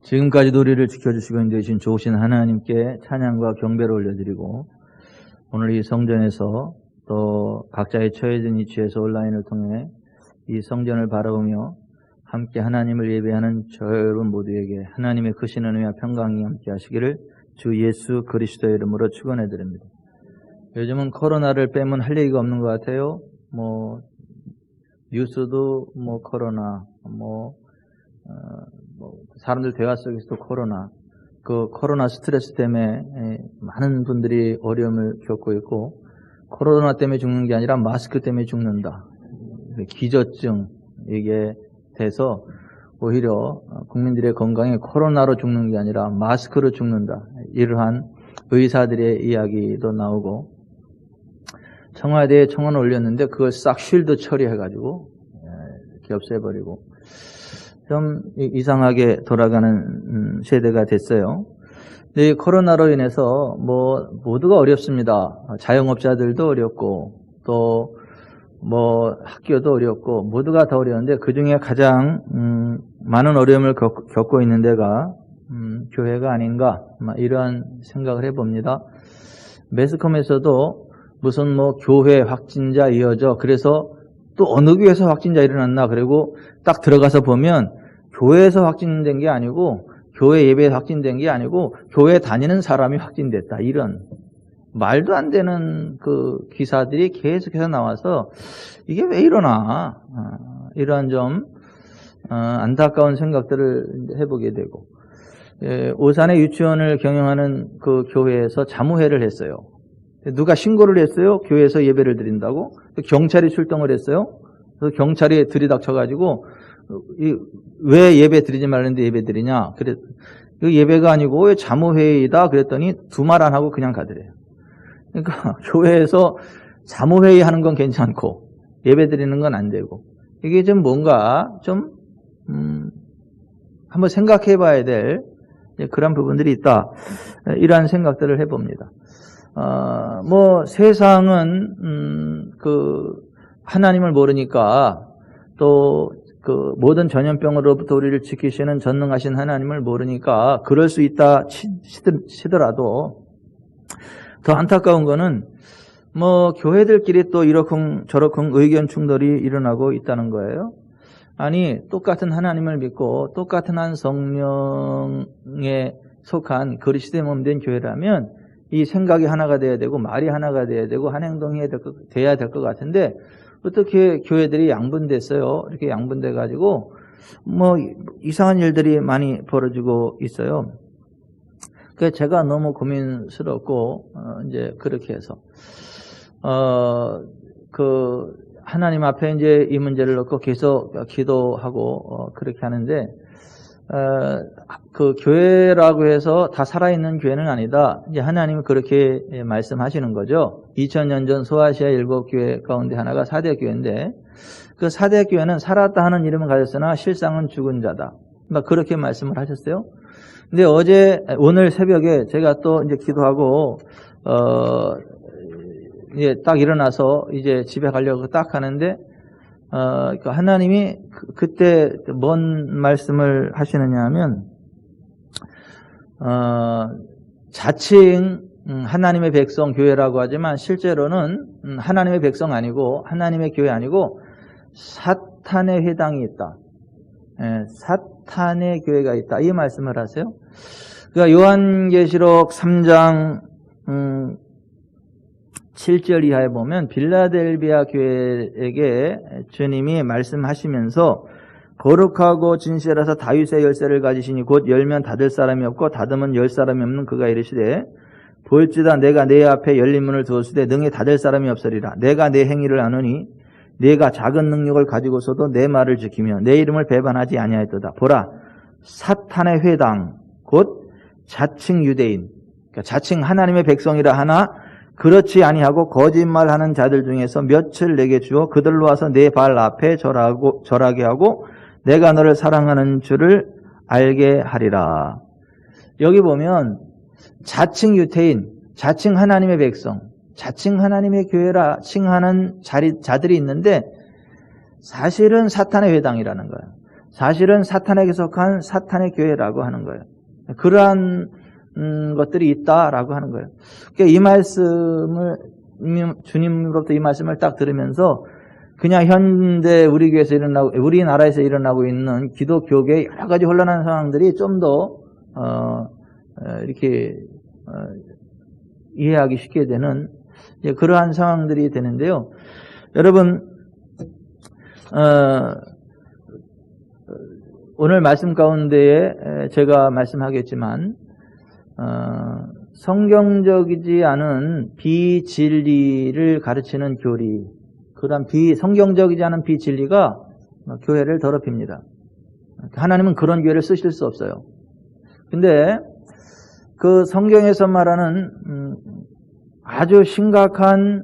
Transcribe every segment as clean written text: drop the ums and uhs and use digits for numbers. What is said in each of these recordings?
지금까지도 우리를 지켜주시고 인도해주신 좋으신 하나님께 찬양과 경배를 올려드리고, 오늘 이 성전에서 또 각자의 처해진 위치에서 온라인을 통해 이 성전을 바라보며 함께 하나님을 예배하는 저 여러분 모두에게 하나님의 크신 은혜와 평강이 함께 하시기를 주 예수 그리스도의 이름으로 축원해드립니다. 요즘은 코로나를 빼면 할 얘기가 없는 것 같아요. 뉴스도 코로나, 사람들 대화 속에서도 코로나, 그 코로나 스트레스 때문에 많은 분들이 어려움을 겪고 있고, 코로나 때문에 죽는 게 아니라 마스크 때문에 죽는다. 기저증, 이게 돼서 오히려 국민들의 건강에 코로나로 죽는 게 아니라 마스크로 죽는다. 이러한 의사들의 이야기도 나오고, 청와대에 청원을 올렸는데 그걸 싹 쉴드 처리해가지고 이렇게 없애버리고 좀 이상하게 돌아가는 세대가 됐어요. 근데 이 코로나로 인해서 모두가 어렵습니다. 자영업자들도 어렵고 또 학교도 어렵고 모두가 다 어려운데 그 중에 가장 많은 어려움을 겪고 있는 데가 교회가 아닌가, 이러한 생각을 해봅니다. 매스컴에서도 무슨 교회 확진자 이어져, 그래서 또 어느 교회에서 확진자 일어났나, 그리고 딱 들어가서 보면 교회에서 확진된 게 아니고 교회 예배에서 확진된 게 아니고 교회 다니는 사람이 확진됐다, 이런 말도 안 되는 그 기사들이 계속해서 나와서 이게 왜 이러나, 이러한 좀 안타까운 생각들을 해보게 되고, 오산의 유치원을 경영하는 그 교회에서 자무회를 했어요. 누가 신고를 했어요? 교회에서 예배를 드린다고? 경찰이 출동을 했어요. 그래서 경찰이 들이닥쳐가지고 왜 예배 드리지 말는데 예배 드리냐? 그래, 그 예배가 아니고 자무회의다 그랬더니 두 말 안 하고 그냥 가더래요. 그러니까 교회에서 자무회의 하는 건 괜찮고 예배 드리는 건 안 되고, 이게 좀 뭔가 좀 한번 생각해 봐야 될 그런 부분들이 있다, 이러한 생각들을 해봅니다. 세상은 하나님을 모르니까, 또 그 모든 전염병으로부터 우리를 지키시는 전능하신 하나님을 모르니까 그럴 수 있다 치더라도, 더 안타까운 거는 교회들끼리 또 이러쿵 저러쿵 의견 충돌이 일어나고 있다는 거예요. 아니, 똑같은 하나님을 믿고 똑같은 한 성령에 속한 그리스도의 몸 된 교회라면 이 생각이 하나가 돼야 되고 말이 하나가 돼야 되고 한 행동이 돼야 될 것 같은데, 어떻게 교회들이 양분됐어요? 이렇게 양분돼 가지고 이상한 일들이 많이 벌어지고 있어요. 그래서 제가 너무 고민스럽고 이제 그렇게 해서 하나님 앞에 이제 이 문제를 놓고 계속 기도하고 그렇게 하는데, 그 교회라고 해서 다 살아있는 교회는 아니다, 이제 하나님이 그렇게 말씀하시는 거죠. 2000년 전 소아시아 7교회 가운데 하나가 4대 교회인데, 그 4대 교회는 살았다 하는 이름은 가졌으나 실상은 죽은 자다, 그렇게 말씀을 하셨어요. 근데 오늘 새벽에 제가 또 이제 기도하고 이제 딱 일어나서 이제 집에 가려고 딱 하는데, 하나님이 그때 뭔 말씀을 하시느냐 하면, 자칭 하나님의 백성 교회라고 하지만 실제로는 하나님의 백성 아니고 하나님의 교회 아니고 사탄의 회당이 있다. 사탄의 교회가 있다, 이 말씀을 하세요. 그러니까 요한계시록 3장 7절 이하에 보면 빌라델비아 교회에게 주님이 말씀하시면서, 거룩하고 진실하사 다윗의 열쇠를 가지시니 곧 열면 닫을 사람이 없고 닫으면 열 사람이 없는 그가 이르시되, 볼지다 내가 내 앞에 열린 문을 두었으되 능히 닫을 사람이 없으리라. 내가 내 행위를 아노니 내가 작은 능력을 가지고서도 내 말을 지키며 내 이름을 배반하지 아니하였도다. 보라, 사탄의 회당 곧 자칭 유대인, 그러니까 자칭 하나님의 백성이라 하나 그렇지 아니하고 거짓말하는 자들 중에서 몇을 내게 주어 그들로 와서 내 발 앞에 절하게 하고 내가 너를 사랑하는 줄을 알게 하리라. 여기 보면 자칭 유대인, 자칭 하나님의 백성, 자칭 하나님의 교회라 칭하는 자들이 있는데 사실은 사탄의 회당이라는 거예요. 사실은 사탄에게 속한 사탄의 교회라고 하는 거예요. 그러한 것들이 있다라고 하는 거예요. 그러니까 이 말씀을 주님으로부터 이 말씀을 딱 들으면서 그냥 현대 우리 교회에서 우리나라에서 일어나고 있는 기독교계의 여러 가지 혼란한 상황들이 좀 더 이렇게 이해하기 쉽게 되는 그러한 상황들이 되는데요. 여러분, 오늘 말씀 가운데에 제가 말씀하겠지만 성경적이지 않은 비진리를 가르치는 교리, 그런 성경적이지 않은 비진리가 교회를 더럽힙니다. 하나님은 그런 교회를 쓰실 수 없어요. 근데 그 성경에서 말하는 아주 심각한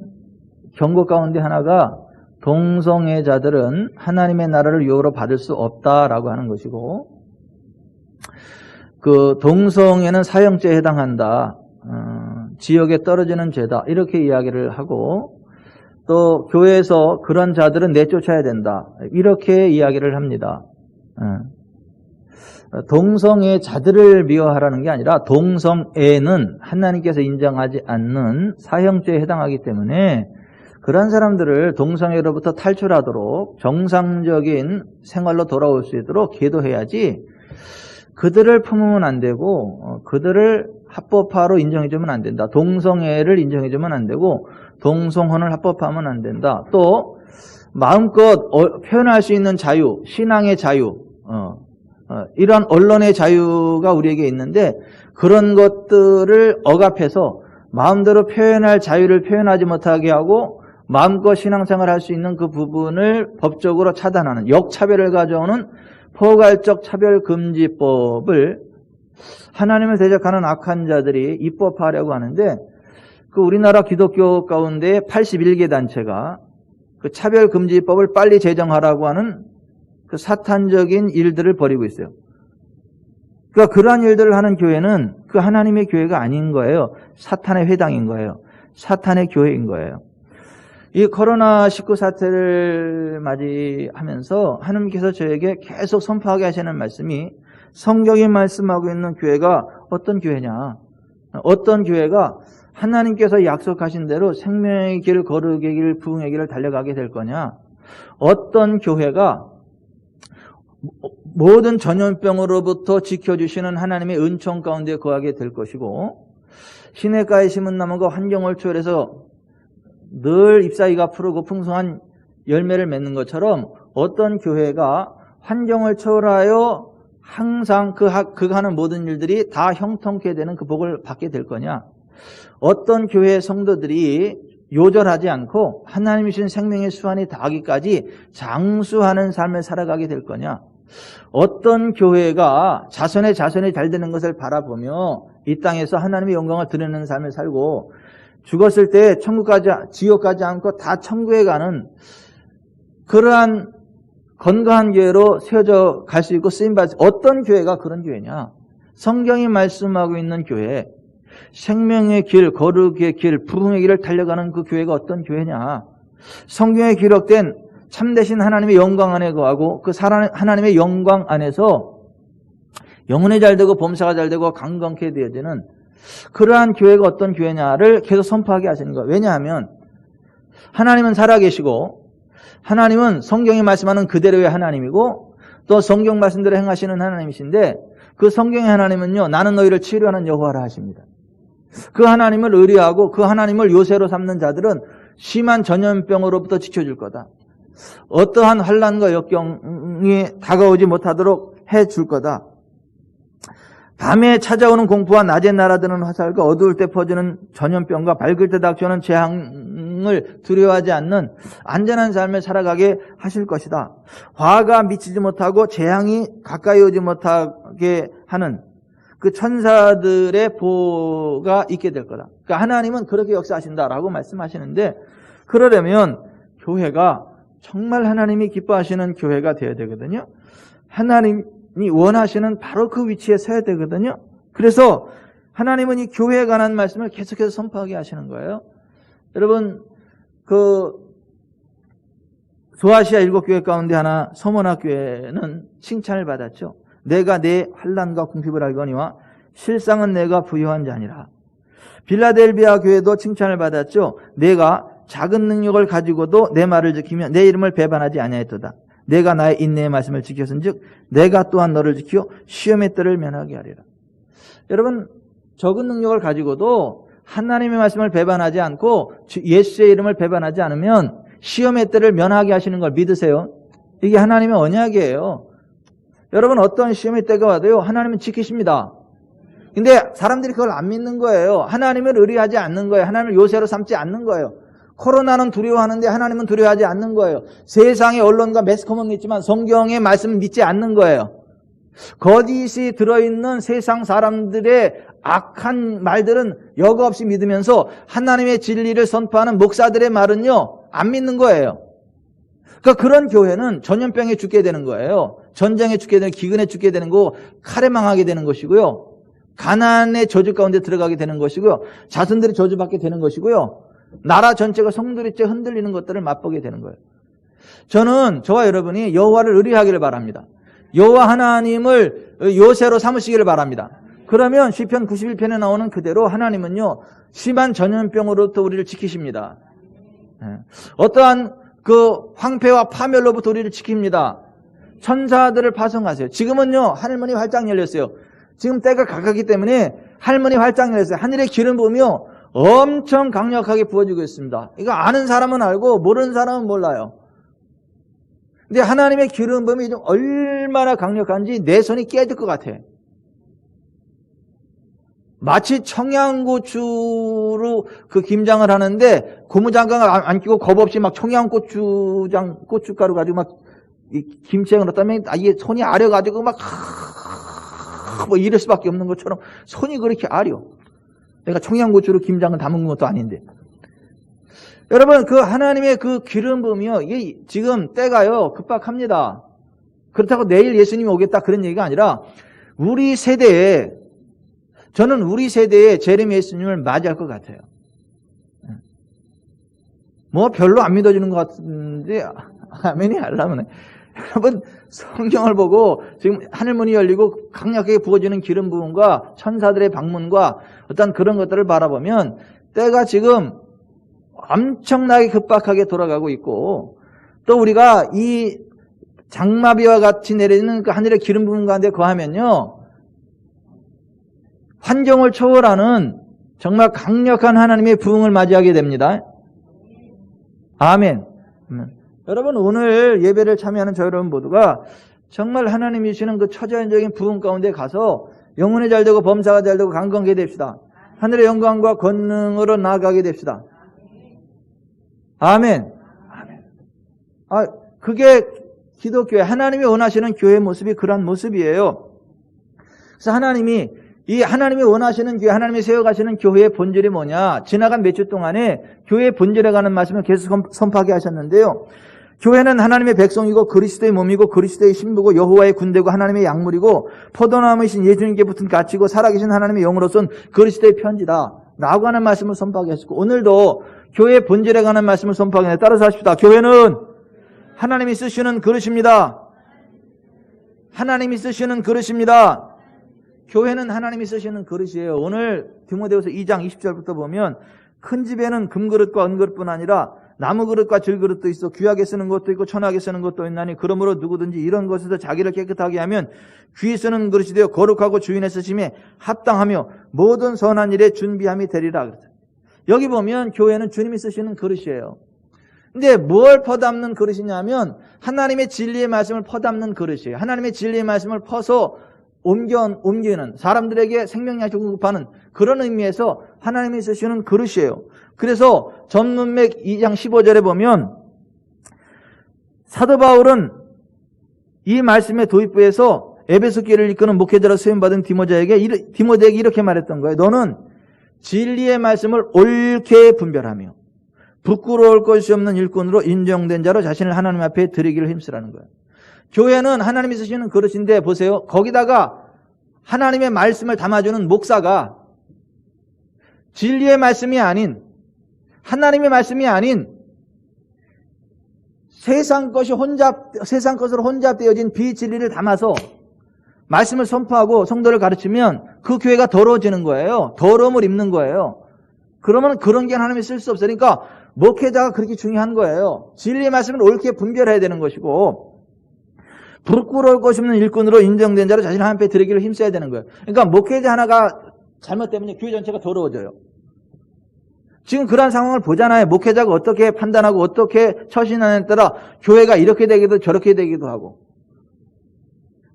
경고 가운데 하나가 동성애자들은 하나님의 나라를 유업으로 받을 수 없다라고 하는 것이고, 그 동성애는 사형죄에 해당한다, 지옥에 떨어지는 죄다, 이렇게 이야기를 하고, 또 교회에서 그런 자들은 내쫓아야 된다, 이렇게 이야기를 합니다. 동성애자들을 미워하라는 게 아니라 동성애는 하나님께서 인정하지 않는 사형죄에 해당하기 때문에 그런 사람들을 동성애로부터 탈출하도록 정상적인 생활로 돌아올 수 있도록 계도해야지, 그들을 품으면 안 되고 그들을 합법화로 인정해주면 안 된다. 동성애를 인정해주면 안 되고 동성혼을 합법화하면 안 된다. 또 마음껏 표현할 수 있는 자유, 신앙의 자유, 이런 언론의 자유가 우리에게 있는데 그런 것들을 억압해서 마음대로 표현할 자유를 표현하지 못하게 하고 마음껏 신앙생활을 할 수 있는 그 부분을 법적으로 차단하는 역차별을 가져오는 포괄적 차별금지법을 하나님을 대적하는 악한 자들이 입법하려고 하는데, 그 우리나라 기독교 가운데 81개 단체가 그 차별금지법을 빨리 제정하라고 하는 그 사탄적인 일들을 벌이고 있어요. 그러니까 그러한 일들을 하는 교회는 그 하나님의 교회가 아닌 거예요. 사탄의 회당인 거예요. 사탄의 교회인 거예요. 이 코로나19 사태를 맞이하면서 하나님께서 저에게 계속 선포하게 하시는 말씀이, 성경이 말씀하고 있는 교회가 어떤 교회냐, 어떤 교회가 하나님께서 약속하신 대로 생명의 길, 거룩의 길, 부흥의 길을 달려가게 될 거냐, 어떤 교회가 모든 전염병으로부터 지켜주시는 하나님의 은총 가운데 거하게 될 것이고, 시냇가에 심은 나무가 환경을 초월해서 늘 잎사귀가 푸르고 풍성한 열매를 맺는 것처럼 어떤 교회가 환경을 초월하여 항상 그가 하는 모든 일들이 다 형통케 되는 그 복을 받게 될 거냐, 어떤 교회의 성도들이 요절하지 않고 하나님이 주신 생명의 수완이 다하기까지 장수하는 삶을 살아가게 될 거냐, 어떤 교회가 자손의 자손이 잘 되는 것을 바라보며 이 땅에서 하나님의 영광을 드러내는 삶을 살고 죽었을 때 천국까지, 지옥 가지 않고 다 천국에 가는 그러한 건강한 교회로 세워져 갈 수 있고 쓰임받을 수, 어떤 교회가 그런 교회냐, 성경이 말씀하고 있는 교회, 생명의 길, 거룩의 길, 부흥의 길을 달려가는 그 교회가 어떤 교회냐, 성경에 기록된 참되신 하나님의 영광 안에 거하고 그 하나님의 영광 안에서 영혼이 잘 되고 범사가 잘 되고 강건케 되어지는 그러한 교회가 어떤 교회냐를 계속 선포하게 하시는 거예요. 왜냐하면 하나님은 살아계시고 하나님은 성경이 말씀하는 그대로의 하나님이고 또 성경 말씀대로 행하시는 하나님이신데, 그 성경의 하나님은요, 나는 너희를 치료하는 여호와라 하십니다. 그 하나님을 의뢰하고 그 하나님을 요새로 삼는 자들은 심한 전염병으로부터 지켜줄 거다, 어떠한 환난과 역경이 다가오지 못하도록 해줄 거다, 밤에 찾아오는 공포와 낮에 날아드는 화살과 어두울 때 퍼지는 전염병과 밝을 때 닥쳐오는 재앙을 두려워하지 않는 안전한 삶을 살아가게 하실 것이다. 화가 미치지 못하고 재앙이 가까이 오지 못하게 하는 그 천사들의 보호가 있게 될 거다. 그러니까 하나님은 그렇게 역사하신다라고 말씀하시는데, 그러려면 교회가 정말 하나님이 기뻐하시는 교회가 되어야 되거든요. 하나님이 원하시는 바로 그 위치에 서야 되거든요. 그래서 하나님은 이 교회에 관한 말씀을 계속해서 선포하게 하시는 거예요. 여러분, 그 소아시아 7교회 가운데 하나 서문학교회는 칭찬을 받았죠. 내가 내 환난과 궁핍을 알거니와 실상은 내가 부유한 자니라. 빌라델비아 교회도 칭찬을 받았죠. 내가 작은 능력을 가지고도 내 말을 지키며 내 이름을 배반하지 아니하였도다. 내가 나의 인내의 말씀을 지켰은즉 내가 또한 너를 지키어 시험의 때를 면하게 하리라. 여러분, 적은 능력을 가지고도 하나님의 말씀을 배반하지 않고 예수의 이름을 배반하지 않으면 시험의 때를 면하게 하시는 걸 믿으세요? 이게 하나님의 언약이에요. 여러분, 어떤 시험의 때가 와도요, 하나님은 지키십니다. 근데 사람들이 그걸 안 믿는 거예요. 하나님을 의뢰하지 않는 거예요. 하나님을 요새로 삼지 않는 거예요. 코로나는 두려워하는데 하나님은 두려워하지 않는 거예요. 세상의 언론과 매스컴은 믿지만 성경의 말씀은 믿지 않는 거예요. 거짓이 들어있는 세상 사람들의 악한 말들은 여과 없이 믿으면서 하나님의 진리를 선포하는 목사들의 말은요, 안 믿는 거예요. 그러니까 그런 교회는 전염병에 죽게 되는 거예요. 전쟁에 죽게 되는, 기근에 죽게 되는 거, 칼에 망하게 되는 것이고요. 가난의 저주 가운데 들어가게 되는 것이고요. 자손들이 저주받게 되는 것이고요. 나라 전체가 성도리째 흔들리는 것들을 맛보게 되는 거예요. 저는 저와 여러분이 여호와를 의뢰하기를 바랍니다. 여호와 하나님을 요새로 삼으시기를 바랍니다. 그러면 시편 91편에 나오는 그대로 하나님은요, 심한 전염병으로부터 우리를 지키십니다. 어떠한 그 황폐와 파멸로부터 우리를 지킵니다. 천사들을 파송하세요. 지금은요, 하늘문이 활짝 열렸어요. 지금 때가 가깝기 때문에 하늘문이 활짝 열렸어요. 하늘의 기름 부으며 엄청 강력하게 부어지고 있습니다. 이거 아는 사람은 알고 모르는 사람은 몰라요. 근데 하나님의 기름 부음이 좀 얼마나 강력한지 내 손이 깨질 것 같아. 마치 청양고추로 그 김장을 하는데 고무장갑을 안 끼고 겁 없이 막 고춧가루 가지고 막 김치에 넣었다면 이게 손이 아려가지고 막 뭐 이럴 수밖에 없는 것처럼 손이 그렇게 아려. 내가 청양고추로 김장을 담은 것도 아닌데. 여러분, 그 하나님의 그 기름 부음이요, 이게 지금 때가요 급박합니다. 그렇다고 내일 예수님이 오겠다 그런 얘기가 아니라 우리 세대에, 저는 우리 세대에 재림 예수님을 맞이할 것 같아요. 뭐 별로 안 믿어주는 것 같은데 아멘이 하려면 여러분, 성경을 보고 지금 하늘문이 열리고 강력하게 부어지는 기름 부음과 천사들의 방문과 어떤 그런 것들을 바라보면 때가 지금 엄청나게 급박하게 돌아가고 있고, 또 우리가 이 장마비와 같이 내리는 그 하늘의 기름 부음 가운데 거하면요, 환경을 초월하는 정말 강력한 하나님의 부흥을 맞이하게 됩니다. 아멘. 여러분, 오늘 예배를 참여하는 저 여러분 모두가 정말 하나님이 주시는 그 초자연적인 부흥 가운데 가서 영혼이 잘되고 범사가 잘되고 강건하게 됩시다. 하늘의 영광과 권능으로 나아가게 됩시다. 아멘. 아멘. 그게 기독교회, 하나님이 원하시는 교회의 모습이 그런 모습이에요. 그래서 하나님이 원하시는 교회, 하나님이 세워가시는 교회의 본질이 뭐냐? 지나간 몇 주 동안에 교회의 본질에 가는 말씀을 계속 선포하게 하셨는데요. 교회는 하나님의 백성이고 그리스도의 몸이고 그리스도의 신부고 여호와의 군대고 하나님의 약물이고 포도나무이신 예수님께 붙은 가치고 살아계신 하나님의 영으로서는 그리스도의 편지다 라고 하는 말씀을 선포하게 하셨고, 오늘도 교회의 본질에 관한 말씀을 선포하게 하는데 따라서 하십시다. 교회는 하나님이 쓰시는 그릇입니다. 하나님이 쓰시는 그릇입니다. 교회는 하나님이 쓰시는 그릇이에요. 오늘 디모데후서 2장 20절부터 보면 큰 집에는 금그릇과 은그릇뿐 아니라 나무그릇과 질그릇도 있어 귀하게 쓰는 것도 있고 천하게 쓰는 것도 있나니 그러므로 누구든지 이런 것에서 자기를 깨끗하게 하면 귀히 쓰는 그릇이 되어 거룩하고 주인의 쓰심에 합당하며 모든 선한 일에 준비함이 되리라. 여기 보면 교회는 주님이 쓰시는 그릇이에요. 근데 뭘 퍼담는 그릇이냐면 하나님의 진리의 말씀을 퍼담는 그릇이에요. 하나님의 진리의 말씀을 퍼서 옮기는, 사람들에게 생명약을 공급하는 그런 의미에서 하나님이 쓰시는 그릇이에요. 그래서 전문맥 2장 15절에 보면 사도 바울은 이 말씀의 도입부에서 에베소 교회를 이끄는 목회자로 수임받은 디모데에게 이렇게 말했던 거예요. 너는 진리의 말씀을 옳게 분별하며 부끄러울 것이 없는 일꾼으로 인정된 자로 자신을 하나님 앞에 드리기를 힘쓰라는 거예요. 교회는 하나님이 쓰시는 그릇인데 보세요. 거기다가 하나님의 말씀을 담아주는 목사가 진리의 말씀이 아닌, 하나님의 말씀이 아닌 세상 것으로 혼잡되어진 비진리를 담아서 말씀을 선포하고 성도를 가르치면 그 교회가 더러워지는 거예요. 더러움을 입는 거예요. 그러면 그런 게 하나님이 쓸 수 없으니까 목회자가 그렇게 중요한 거예요. 진리의 말씀을 옳게 분별해야 되는 것이고, 부끄러울 것이 없는 일꾼으로 인정된 자로 자신을 하나님 앞에 드리기를 힘써야 되는 거예요. 그러니까 목회자 하나가 잘못되면 교회 전체가 더러워져요. 지금 그런 상황을 보잖아요. 목회자가 어떻게 판단하고 어떻게 처신하느냐에 따라 교회가 이렇게 되기도 저렇게 되기도 하고.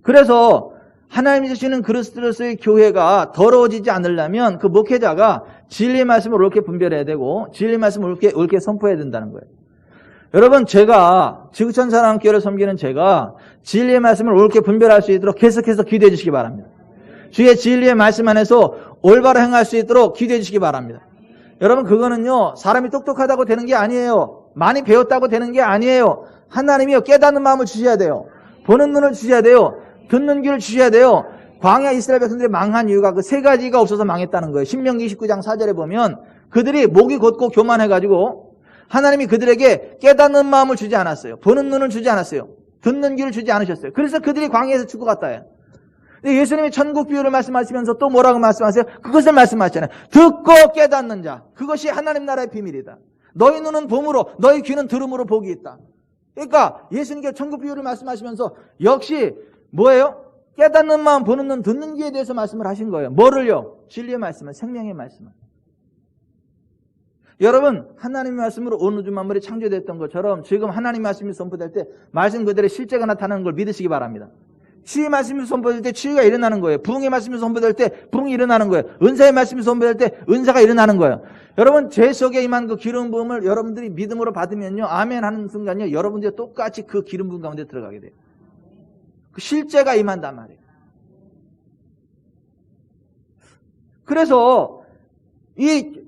그래서 하나님이 주시는 그리스도로서의 교회가 더러워지지 않으려면 그 목회자가 진리의 말씀을 옳게 분별해야 되고 진리의 말씀을 옳게 선포해야 된다는 거예요. 여러분, 제가 지구촌 사랑교회를 섬기는 제가 진리의 말씀을 옳게 분별할 수 있도록 계속해서 기도해 주시기 바랍니다. 주의 진리의 말씀 안에서 올바로 행할 수 있도록 기도해 주시기 바랍니다. 여러분, 그거는요, 사람이 똑똑하다고 되는 게 아니에요. 많이 배웠다고 되는 게 아니에요. 하나님이요, 깨닫는 마음을 주셔야 돼요. 보는 눈을 주셔야 돼요. 듣는 귀를 주셔야 돼요. 광야 이스라엘 백성들이 망한 이유가 그 세 가지가 없어서 망했다는 거예요. 신명기 29장 4절에 보면 그들이 목이 곧고 교만해가지고 하나님이 그들에게 깨닫는 마음을 주지 않았어요. 보는 눈을 주지 않았어요. 듣는 귀를 주지 않으셨어요. 그래서 그들이 광야에서 죽고 갔다요. 근데 예수님이 천국 비유를 말씀하시면서 또 뭐라고 말씀하세요? 그것을 말씀하시잖아요. 듣고 깨닫는 자, 그것이 하나님 나라의 비밀이다. 너희 눈은 봄으로, 너희 귀는 들음으로 복이 있다. 그러니까 예수님께서 천국 비유를 말씀하시면서 역시 뭐예요? 깨닫는 마음, 보는 눈, 듣는 귀에 대해서 말씀을 하신 거예요. 뭐를요? 진리의 말씀을, 생명의 말씀을. 여러분, 하나님의 말씀으로 온 우주 만물이 창조됐던 것처럼 지금 하나님의 말씀이 선포될 때 말씀 그대로 실제가 나타나는 걸 믿으시기 바랍니다. 치유의 말씀이 선포될 때 치유가 일어나는 거예요. 부흥의 말씀이 선포될 때 부흥이 일어나는 거예요. 은사의 말씀이 선포될 때 은사가 일어나는 거예요. 여러분, 제 속에 임한 그 기름 부음을 여러분들이 믿음으로 받으면요, 아멘 하는 순간요, 여러분들이 똑같이 그 기름 부음 가운데 들어가게 돼요. 그 실제가 임한단 말이에요. 그래서 이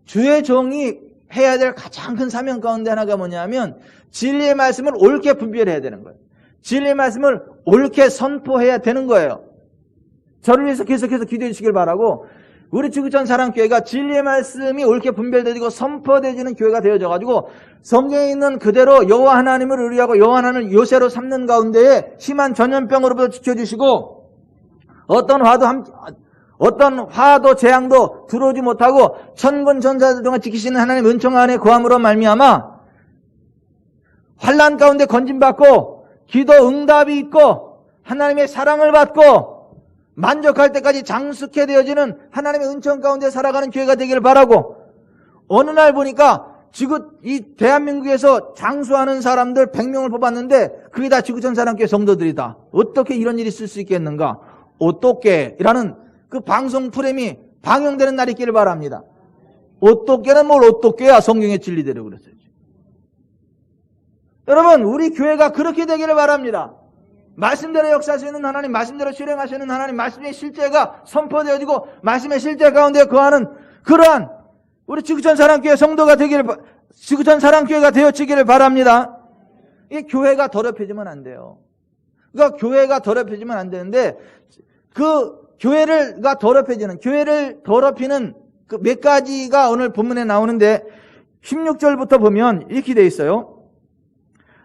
주의 종이 해야 될 가장 큰 사명 가운데 하나가 뭐냐면 진리의 말씀을 옳게 분별해야 되는 거예요. 진리의 말씀을 옳게 선포해야 되는 거예요. 저를 위해서 계속해서 기도해 주시길 바라고, 우리 지구촌 사랑교회가 진리의 말씀이 옳게 분별되고 선포되지는 교회가 되어져가지고 성경에 있는 그대로 여호와 하나님을 의뢰하고 여호와 하나님을 요새로 삼는 가운데에 심한 전염병으로부터 지켜주시고 어떤 화도 재앙도 들어오지 못하고 천군 천사들 동안 지키시는 하나님의 은총 안에 거함으로 말미암아 환난 가운데 건짐받고 기도 응답이 있고 하나님의 사랑을 받고 만족할 때까지 장수케 되어지는 하나님의 은총 가운데 살아가는 교회가 되기를 바라고, 어느 날 보니까 이 대한민국에서 장수하는 사람들 100명을 뽑았는데 그게 다 지구촌 사랑교회 성도들이다. 어떻게 이런 일이 있을 수 있겠는가? 어떻게? 라는 그 방송 프레임이 방영되는 날이 있기를 바랍니다. 어떻게는 뭘 어떻게야, 성경의 진리대로 그랬어요. 여러분, 우리 교회가 그렇게 되기를 바랍니다. 말씀대로 역사하시는 하나님, 말씀대로 실행하시는 하나님, 말씀의 실제가 선포되어지고 말씀의 실제 가운데 거하는 그러한 우리 지구촌 사랑교회 성도가 지구촌 사랑교회가 되어지기를 바랍니다. 이 교회가 더럽혀지면 안 돼요. 그러니까 교회가 더럽혀지면 안 되는데 그 교회를 더럽히는 그 몇 가지가 오늘 본문에 나오는데 16절부터 보면 이렇게 돼 있어요.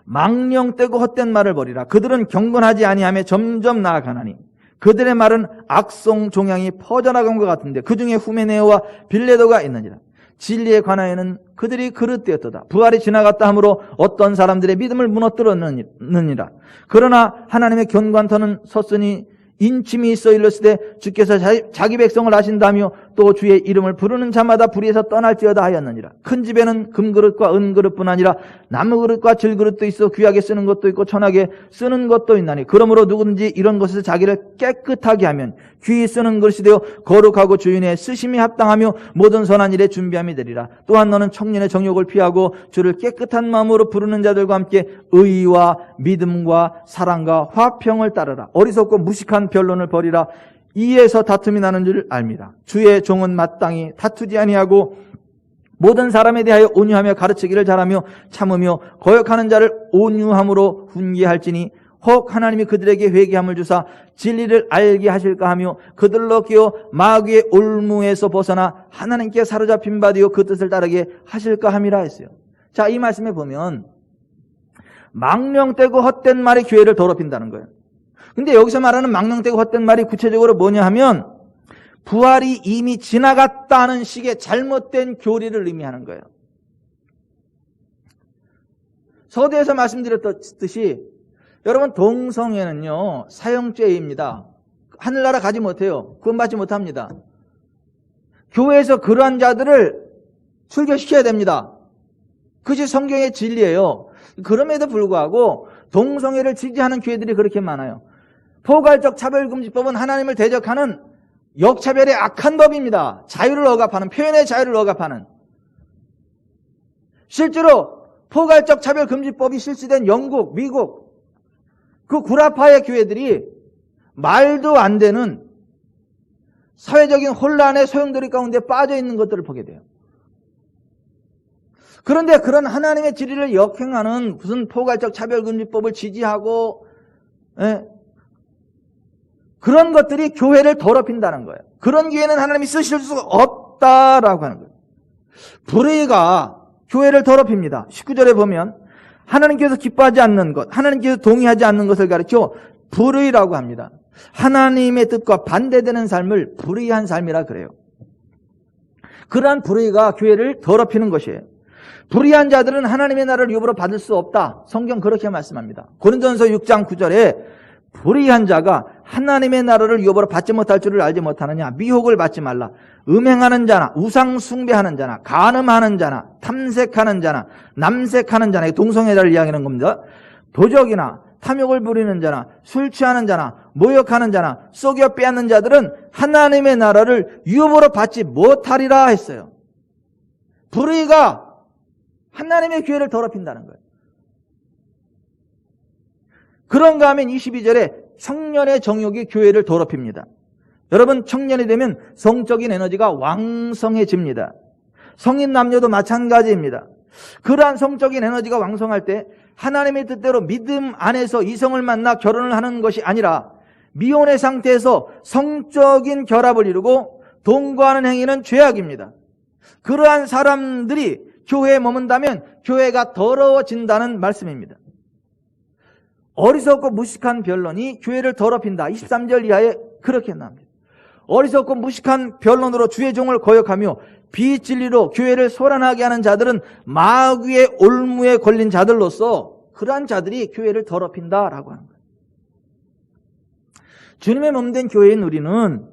망령되고 헛된 말을 버리라. 그들은 경건하지 아니하며 점점 나아가나니 그들의 말은 악성 종양이 퍼져나간 것 같은데 그 중에 후메네오와 빌레도가 있느니라. 진리에 관하여는 그들이 그릇되었도다. 부활이 지나갔다 하므로 어떤 사람들의 믿음을 무너뜨렸느니라. 그러나 하나님의 견관터는 섰으니 인침이 있어 일렀으되 주께서 자기 백성을 아신다며 또 주의 이름을 부르는 자마다 불의에서 떠날지어다 하였느니라. 큰 집에는 금그릇과 은그릇뿐 아니라 나무그릇과 질그릇도 있어 귀하게 쓰는 것도 있고 천하게 쓰는 것도 있나니 그러므로 누구든지 이런 것에서 자기를 깨끗하게 하면 귀히 쓰는 그릇이 되어 거룩하고 주인의 쓰심이 합당하며 모든 선한 일에 준비함이 되리라. 또한 너는 청년의 정욕을 피하고 주를 깨끗한 마음으로 부르는 자들과 함께 의와 믿음과 사랑과 화평을 따르라. 어리석고 무식한 변론을 버리라. 이에서 다툼이 나는 줄 알미라. 주의 종은 마땅히 다투지 아니하고 모든 사람에 대하여 온유하며 가르치기를 잘하며 참으며 거역하는 자를 온유함으로 훈계할지니 혹 하나님이 그들에게 회개함을 주사 진리를 알게 하실까 하며 그들로 끼어 마귀의 올무에서 벗어나 하나님께 사로잡힌 바 되어 그 뜻을 따르게 하실까 함이라 했어요. 자, 이 말씀에 보면 망령되고 헛된 말이 교회를 더럽힌다는 거예요. 근데 여기서 말하는 망령되고 헛된 말이 구체적으로 뭐냐 하면 부활이 이미 지나갔다는 식의 잘못된 교리를 의미하는 거예요. 서두에서 말씀드렸듯이 여러분 동성애는요 사형죄입니다. 하늘나라 가지 못해요. 구원받지 못합니다. 교회에서 그러한 자들을 출교시켜야 됩니다. 그것이 성경의 진리예요. 그럼에도 불구하고 동성애를 지지하는 교회들이 그렇게 많아요. 포괄적 차별금지법은 하나님을 대적하는 역차별의 악한 법입니다. 자유를 억압하는, 표현의 자유를 억압하는. 실제로 포괄적 차별금지법이 실시된 영국, 미국 그 구라파의 교회들이 말도 안 되는 사회적인 혼란의 소용돌이 가운데 빠져 있는 것들을 보게 돼요. 그런데 그런 하나님의 진리를 역행하는 무슨 포괄적 차별금지법을 지지하고 그런 것들이 교회를 더럽힌다는 거예요. 그런 교회는 하나님이 쓰실 수 없다라고 하는 거예요. 불의가 교회를 더럽힙니다. 19절에 보면 하나님께서 기뻐하지 않는 것, 하나님께서 동의하지 않는 것을 가리켜 불의라고 합니다. 하나님의 뜻과 반대되는 삶을 불의한 삶이라 그래요. 그러한 불의가 교회를 더럽히는 것이에요. 불의한 자들은 하나님의 나라를 유업으로 받을 수 없다. 성경 그렇게 말씀합니다. 고린도전서 6장 9절에 불의한 자가 하나님의 나라를 유업으로 받지 못할 줄을 알지 못하느냐. 미혹을 받지 말라. 음행하는 자나 우상 숭배하는 자나 간음하는 자나 탐색하는 자나 남색하는 자나 동성애자를 이야기하는 겁니다. 도적이나 탐욕을 부리는 자나 술 취하는 자나 모욕하는 자나 속여 빼앗는 자들은 하나님의 나라를 유업으로 받지 못하리라 했어요. 불의가 하나님의 교회를 더럽힌다는 거예요. 그런가 하면 22절에 청년의 정욕이 교회를 더럽힙니다. 여러분 청년이 되면 성적인 에너지가 왕성해집니다. 성인 남녀도 마찬가지입니다. 그러한 성적인 에너지가 왕성할 때 하나님의 뜻대로 믿음 안에서 이성을 만나 결혼을 하는 것이 아니라 미혼의 상태에서 성적인 결합을 이루고 동거하는 행위는 죄악입니다. 그러한 사람들이 교회에 머문다면 교회가 더러워진다는 말씀입니다. 어리석고 무식한 변론이 교회를 더럽힌다. 23절 이하에 그렇게 나옵니다. 어리석고 무식한 변론으로 주의 종을 거역하며 비진리로 교회를 소란하게 하는 자들은 마귀의 올무에 걸린 자들로서 그러한 자들이 교회를 더럽힌다라고 하는 거예요. 주님의 몸된 교회인 우리는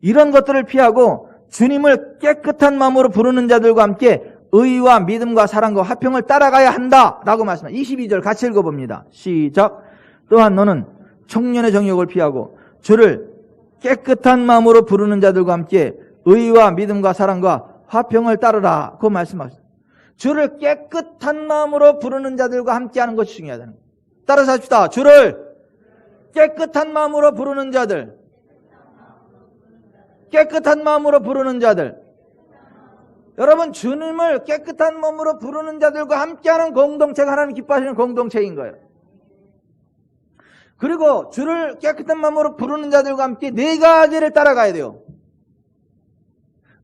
이런 것들을 피하고 주님을 깨끗한 마음으로 부르는 자들과 함께 의와 믿음과 사랑과 화평을 따라가야 한다라고 말씀합니다. 22절 같이 읽어봅니다. 시작. 또한 너는 청년의 정욕을 피하고 주를 깨끗한 마음으로 부르는 자들과 함께 의와 믿음과 사랑과 화평을 따르라. 그 말씀하셨습니다. 주를 깨끗한 마음으로 부르는 자들과 함께하는 것이 중요하다는 거예요. 따라서 합시다. 주를 깨끗한 마음으로 부르는 자들, 깨끗한 마음으로 부르는 자들. 여러분 주님을 깨끗한 마음으로 부르는 자들과 함께하는 공동체가 하나님 기뻐하시는 공동체인 거예요. 그리고 주를 깨끗한 마음으로 부르는 자들과 함께 네 가지를 따라가야 돼요.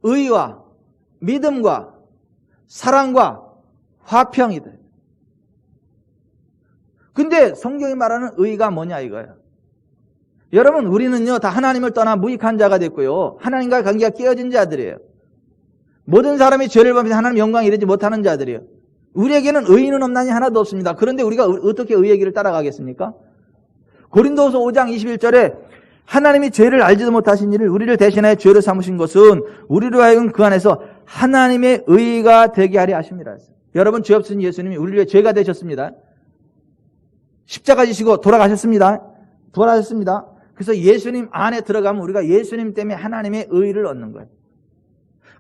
의와 믿음과 사랑과 화평이다. 근데 성경이 말하는 의가 뭐냐 이거예요. 여러분 우리는요 다 하나님을 떠나 무익한 자가 됐고요. 하나님과의 관계가 깨어진 자들이에요. 모든 사람이 죄를 범해서 하나님 영광에 이르지 못하는 자들이에요. 우리에게는 의인은 없나니 하나도 없습니다. 그런데 우리가 어떻게 의의 길을 따라가겠습니까? 고린도후서 5장 21절에 하나님이 죄를 알지도 못하신 이를 우리를 대신하여 죄로 삼으신 것은 우리로 하여금 그 안에서 하나님의 의가 되게 하려 하십니다. 여러분 죄 없으신 예수님이 우리를 위해 죄가 되셨습니다. 십자가 지시고 돌아가셨습니다. 부활하셨습니다. 그래서 예수님 안에 들어가면 우리가 예수님 때문에 하나님의 의를 얻는 거예요.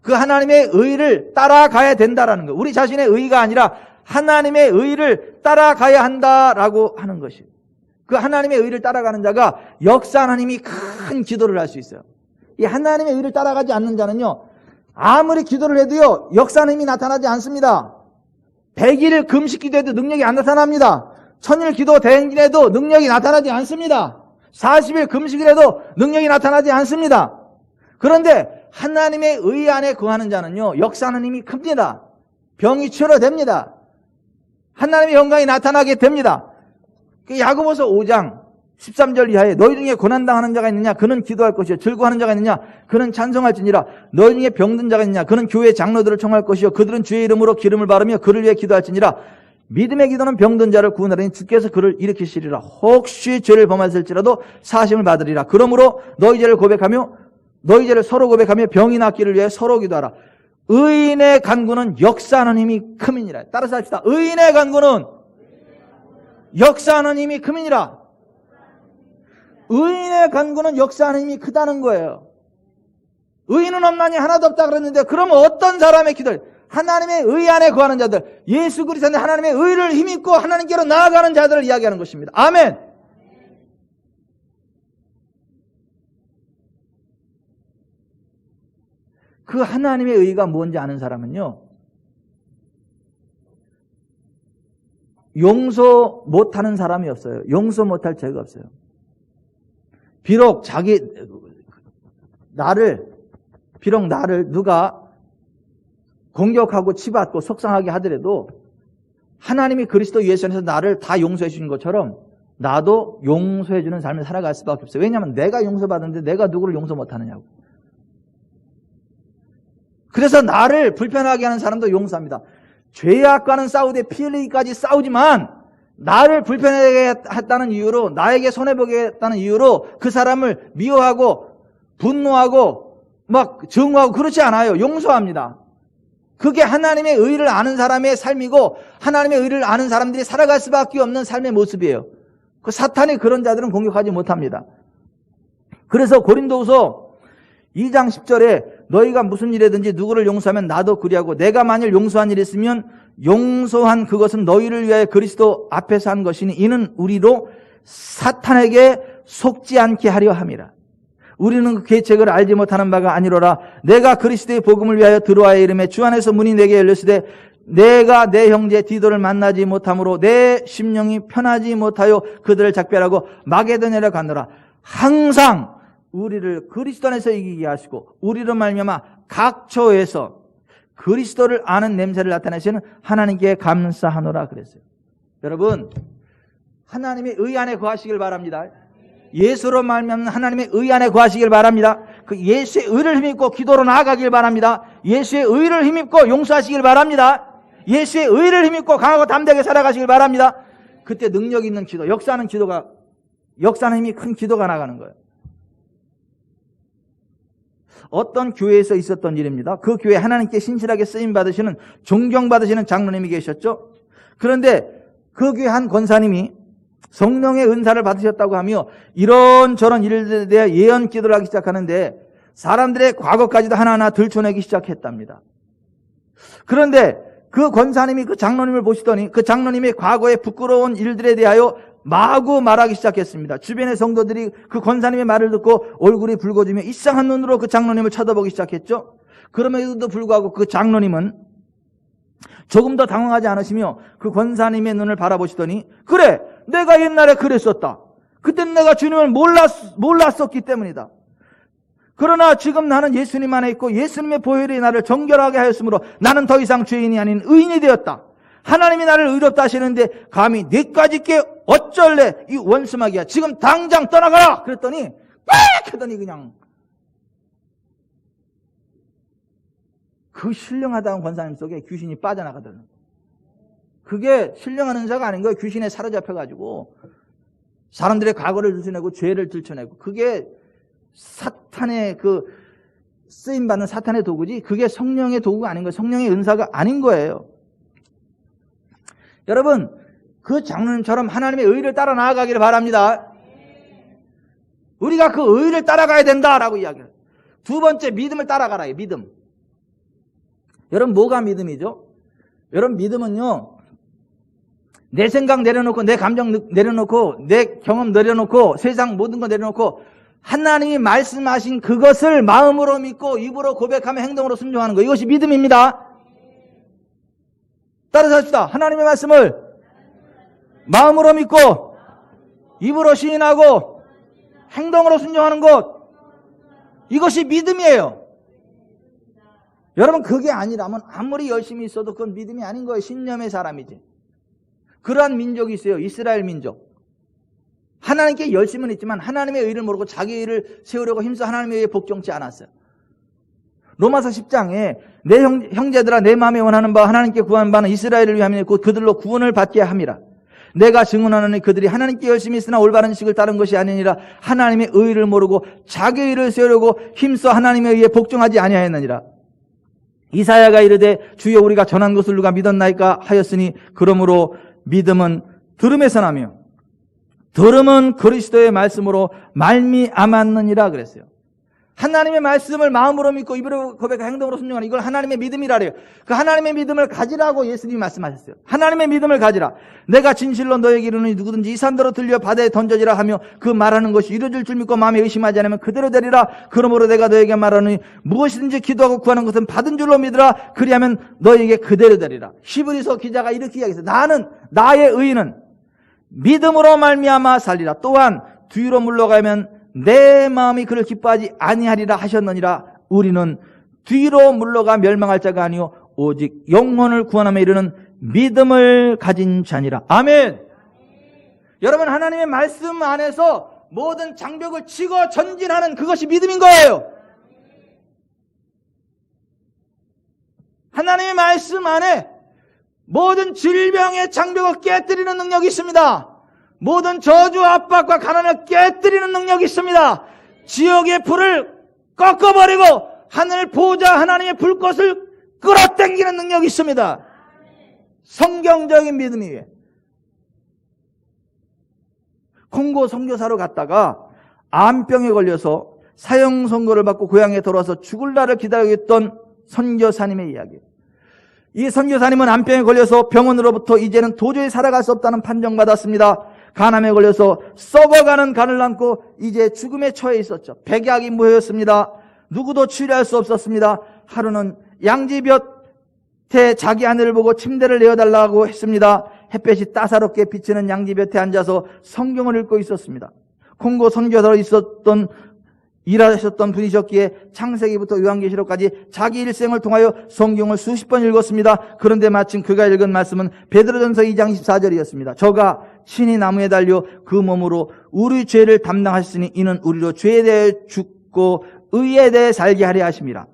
그 하나님의 의를 따라가야 된다라는 거예요. 우리 자신의 의가 아니라 하나님의 의를 따라가야 한다라고 하는 것이에요. 그 하나님의 의를 따라가는 자가 역사하는 힘이 큰 기도를 할 수 있어요. 이 하나님의 의를 따라가지 않는 자는요 아무리 기도를 해도요 역사하는 힘이 나타나지 않습니다. 100일 금식 기도해도 능력이 안 나타납니다. 1000일 기도 대행진해도 능력이 나타나지 않습니다. 40일 금식을 해도 능력이 나타나지 않습니다. 그런데 하나님의 의 안에 거하는 자는요 역사하는 힘이 큽니다. 병이 치료됩니다. 하나님의 영광이 나타나게 됩니다. 야고보서 5장 13절 이하에 너희 중에 고난당하는 자가 있느냐 그는 기도할 것이요 즐거워하는 자가 있느냐 그는 찬송할지니라. 너희 중에 병든 자가 있느냐 그는 교회 장로들을 청할 것이요 그들은 주의 이름으로 기름을 바르며 그를 위해 기도할지니라. 믿음의 기도는 병든 자를 구원하리니 주께서 그를 일으키시리라. 혹시 죄를 범하였을지라도 사심을 받으리라. 그러므로 너희 죄를 고백하며 너희 죄를 서로 고백하며 병이 낫기를 위해 서로 기도하라. 의인의 간구는 역사하는 힘이 큼이니라. 따라서 합시다. 의인의 간구는 역사하는 힘이 큼이니라. 의인의 간구는 역사하는 힘이 크다는 거예요. 의인은 없나니 하나도 없다 그랬는데 그러면 어떤 사람의 기도를 하나님의 의 안에 거하는 자들, 예수 그리스도의 하나님의 의를 힘입고 하나님께로 나아가는 자들을 이야기하는 것입니다. 아멘. 그 하나님의 의가 뭔지 아는 사람은요, 용서 못하는 사람이 없어요. 용서 못할 죄가 없어요. 비록 나를 누가 공격하고 치받고 속상하게 하더라도 하나님이 그리스도 예수 안에서 나를 다 용서해 주신 것처럼 나도 용서해 주는 삶을 살아갈 수밖에 없어요. 왜냐하면 내가 용서받았는데 내가 누구를 용서 못하느냐고. 그래서 나를 불편하게 하는 사람도 용서합니다. 죄악과는 싸우되 피 흘리기까지 싸우지만 나를 불편하게 했다는 이유로, 나에게 손해보게 했다는 이유로 그 사람을 미워하고 분노하고 막 증오하고 그렇지 않아요. 용서합니다. 그게 하나님의 의를 아는 사람의 삶이고 하나님의 의를 아는 사람들이 살아갈 수밖에 없는 삶의 모습이에요. 그 사탄이 그런 자들은 공격하지 못합니다. 그래서 고린도후서 2장 10절에 너희가 무슨 일이든지 누구를 용서하면 나도 그리하고 내가 만일 용서한 일이 있으면 용서한 그것은 너희를 위하여 그리스도 앞에서 한 것이니 이는 우리로 사탄에게 속지 않게 하려 함이라. 우리는 그 계책을 알지 못하는 바가 아니로라. 내가 그리스도의 복음을 위하여 드로아의 이름에 주 안에서 문이 내게 열렸으되 내가 내 형제 디도를 만나지 못함으로 내 심령이 편하지 못하여 그들을 작별하고 마게도냐로 가노라. 항상 우리를 그리스도 안에서 이기게 하시고 우리로 말미암아 각처에서 그리스도를 아는 냄새를 나타내시는 하나님께 감사하노라 그랬어요. 여러분, 하나님의 의 안에 거하시길 바랍니다. 예수로 말미암는 하나님의 의 안에 거하시길 바랍니다. 그 예수의 의를 힘입고 기도로 나아가길 바랍니다. 예수의 의를 힘입고 용서하시길 바랍니다. 예수의 의를 힘입고 강하고 담대하게 살아가시길 바랍니다. 그때 능력 있는 기도, 역사하는 힘이 큰 기도가 나가는 거예요. 어떤 교회에서 있었던 일입니다. 그 교회에 하나님께 신실하게 쓰임받으시는, 존경받으시는 장로님이 계셨죠. 그런데 그 교회 한 권사님이 성령의 은사를 받으셨다고 하며 이런저런 일들에 대해 예언 기도를 하기 시작하는데 사람들의 과거까지도 하나하나 들춰내기 시작했답니다. 그런데 그 권사님이 그 장로님을 보시더니 그 장로님의 과거의 부끄러운 일들에 대하여 마구 말하기 시작했습니다. 주변의 성도들이 그 권사님의 말을 듣고 얼굴이 붉어지며 이상한 눈으로 그 장로님을 쳐다보기 시작했죠. 그럼에도 불구하고 그 장로님은 조금 더 당황하지 않으시며 그 권사님의 눈을 바라보시더니 그래, 내가 옛날에 그랬었다. 그때는 내가 주님을 몰랐었기 때문이다. 그러나 지금 나는 예수님 안에 있고 예수님의 보혈이 나를 정결하게 하였으므로 나는 더 이상 죄인이 아닌 의인이 되었다. 하나님이 나를 의롭다 하시는데 감히 네까지 게 어쩔래 이 원수마귀야. 지금 당장 떠나가라. 그랬더니 빽 하더니 그냥 그 신령하다는 권사님 속에 귀신이 빠져나가더라고요. 그게 신령한 은사가 아닌 거예요. 귀신에 사로잡혀가지고 사람들의 과거를 들춰내고 죄를 들춰내고 그게 사탄의 그 쓰임받는 사탄의 도구지 그게 성령의 도구가 아닌 거예요. 성령의 은사가 아닌 거예요. 여러분, 그 장로님처럼 하나님의 의를 따라 나아가기를 바랍니다. 우리가 그 의를 따라가야 된다라고 이야기해요. 두 번째, 믿음을 따라가라요. 믿음. 여러분, 뭐가 믿음이죠? 여러분, 믿음은요, 내 생각 내려놓고 내 감정 내려놓고 내 경험 내려놓고 세상 모든 거 내려놓고 하나님이 말씀하신 그것을 마음으로 믿고 입으로 고백하며 행동으로 순종하는 거, 이것이 믿음입니다. 따라서 합시다. 하나님의 말씀을 마음으로 믿고 입으로 시인하고 행동으로 순종하는 것, 이것이 믿음이에요. 여러분, 그게 아니라면 아무리 열심히 있어도 그건 믿음이 아닌 거예요. 신념의 사람이지. 그러한 민족이 있어요. 이스라엘 민족. 하나님께 열심은 있지만 하나님의 의를 모르고 자기 의를 세우려고 힘써 하나님의 의에 복종치 않았어요. 로마서 10장에 내 형제들아 내 마음에 원하는 바 하나님께 구한 바는 이스라엘을 위하여 곧 그들로 구원을 받게 함이라. 내가 증언하노니 그들이 하나님께 열심히 있으나 올바른 식을 따른 것이 아니니라. 하나님의 의를 모르고 자기 의를 세우려고 힘써 하나님의 의에 복종하지 아니하였느니라. 이사야가 이르되 주여 우리가 전한 것을 누가 믿었나이까 하였으니 그러므로 믿음은 들음에서 나며 들음은 그리스도의 말씀으로 말미암았느니라 그랬어요. 하나님의 말씀을 마음으로 믿고 입으로 고백하고 행동으로 순종하는 이걸 하나님의 믿음이라 그래요. 그 하나님의 믿음을 가지라고 예수님이 말씀하셨어요. 하나님의 믿음을 가지라. 내가 진실로 너에게 이르노니 누구든지 이 산더러 들려 바다에 던져지라 하며 그 말하는 것이 이루어질 줄 믿고 마음에 의심하지 않으면 그대로 되리라. 그러므로 내가 너에게 말하노니 무엇이든지 기도하고 구하는 것은 받은 줄로 믿으라. 그리하면 너에게 그대로 되리라. 히브리서 기자가 이렇게 이야기했어요. 나는 나의 의는 믿음으로 말미암아 살리라. 또한 뒤로 물러가면 내 마음이 그를 기뻐하지 아니하리라 하셨느니라. 우리는 뒤로 물러가 멸망할 자가 아니요 오직 영혼을 구원함에 이르는 믿음을 가진 자니라. 아멘. 여러분, 하나님의 말씀 안에서 모든 장벽을 치고 전진하는 그것이 믿음인 거예요. 하나님의 말씀 안에 모든 질병의 장벽을 깨뜨리는 능력이 있습니다. 모든 저주, 압박과 가난을 깨뜨리는 능력이 있습니다. 지옥의 불을 꺾어버리고 하늘 보좌 하나님의 불꽃을 끌어당기는 능력이 있습니다. 성경적인 믿음이에요. 콩고 선교사로 갔다가 암병에 걸려서 사형 선고를 받고 고향에 돌아와서 죽을 날을 기다리고 있던 선교사님의 이야기예요. 이 선교사님은 암병에 걸려서 병원으로부터 이제는 도저히 살아갈 수 없다는 판정받았습니다. 간암에 걸려서 썩어가는 간을 안고 이제 죽음에 처해 있었죠. 백약이 무효였습니다. 누구도 치료할 수 없었습니다. 하루는 양지볕에 자기 아내를 보고 침대를 내어달라고 했습니다. 햇볕이 따사롭게 비치는 양지볕에 앉아서 성경을 읽고 있었습니다. 콩고 선교사로 일하셨던 분이셨기에 창세기부터 요한계시록까지 자기 일생을 통하여 성경을 수십 번 읽었습니다. 그런데 마침 그가 읽은 말씀은 베드로전서 2장 14절이었습니다. 저가 친히 나무에 달려 그 몸으로 우리 죄를 담당하셨으니 이는 우리로 죄에 대해 죽고 의에 대해 살게 하려 하심이라.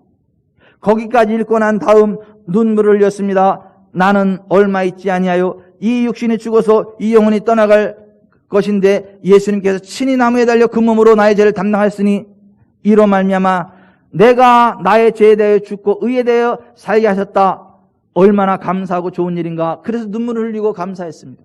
거기까지 읽고 난 다음 눈물을 흘렸습니다. 나는 얼마 있지 아니하여 이 육신이 죽어서 이 영혼이 떠나갈 것인데 예수님께서 친히 나무에 달려 그 몸으로 나의 죄를 담당하였으니 이로 말미암아 내가 나의 죄에 대해 죽고 의에 대해 살게 하셨다. 얼마나 감사하고 좋은 일인가. 그래서 눈물을 흘리고 감사했습니다.